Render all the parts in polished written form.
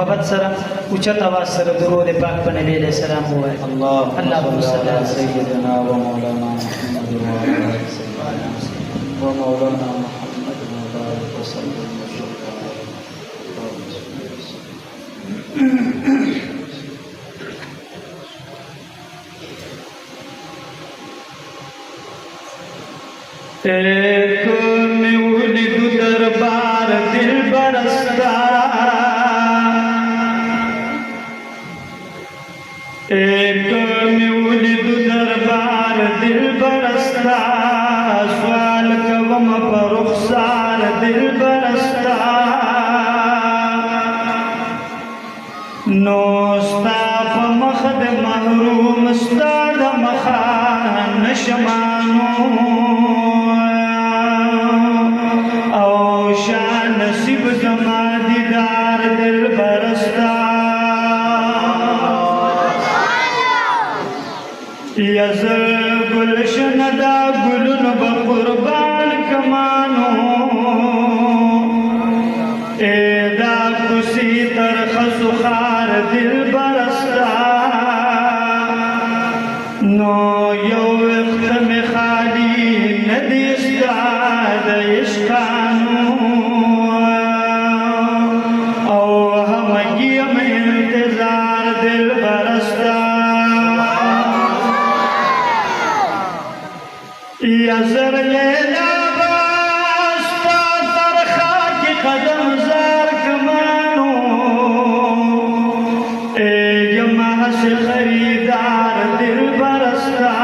محبت سره اوچت آواز سره درود پاک په نبی علیہ السلام ووایه. اللهم صل علی سيدنا ومولانا محمد وعلى آل سيدنا ومولانا محمد وبارك وسلم ایک میں ولد دربار دل برستا ایک میں ولد دربار دل برستا سوال کوم پر رخسار دل برستا نوستا فمخد محروم استاد مخان نشمانو او شان نصیب زما دیدار دل برستا یزر گلشن دا گلن بقربان کمانو ایدا کسی ترخص خار دل برستا نو یو وقت میں خالی ندیستا دا عشقانو او ہمگیم انتظار دل برستا یزر لیلا باستا ترخا کی قدم زار کمانو اے محس خریدار دل برستا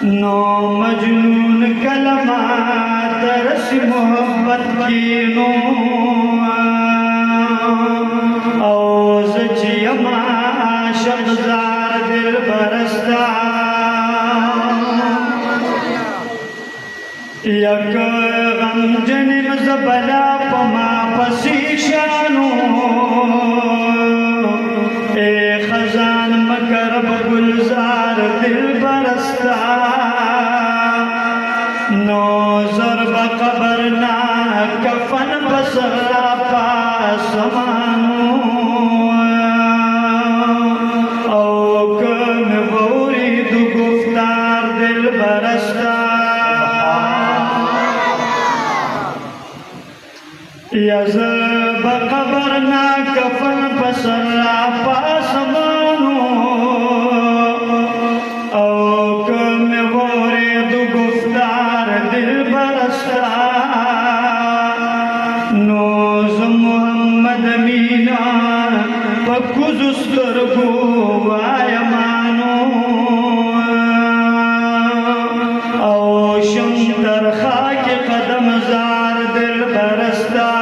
نو مجنون کلمات رس محبت کینو او زچی اما شبزار دل برستا یک غم جنم زبلا پما پسیشانو اے خزان مکرب گلزار دل برستا نو ضرب قبرنا کفن بسرا پاسمانو او کم بوری دو گفتار دل برستا یزب قبرنا کفن پسرا پاسمانو او کم بوری دو گفتار دل برستا نوز محمد مینا پکوز استرگو وایمانو او شمتر خاک قدم زار دل برستا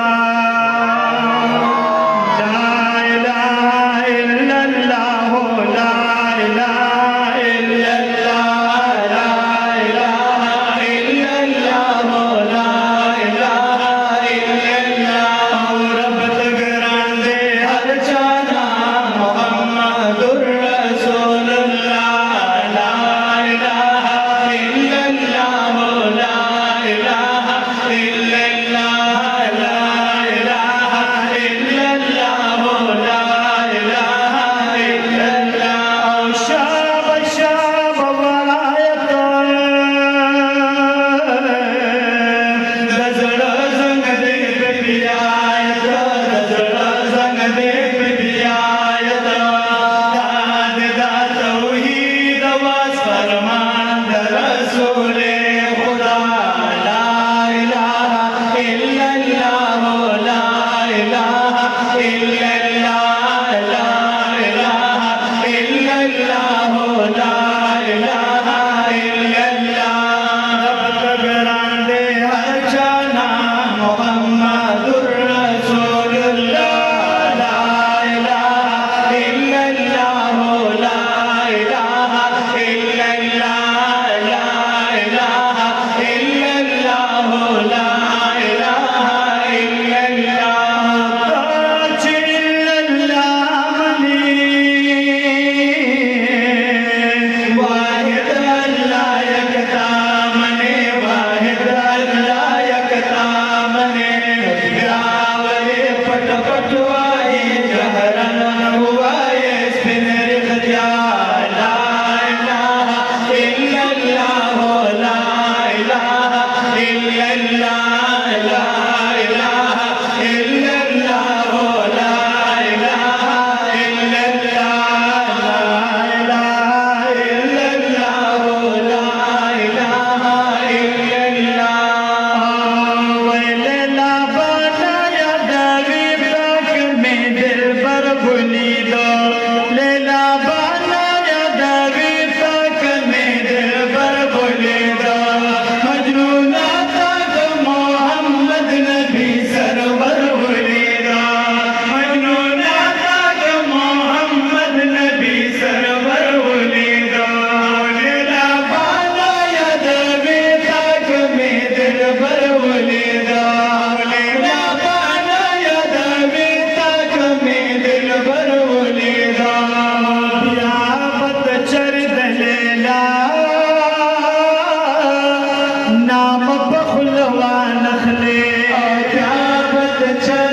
नाम बखुलवा नखले आजाबत चल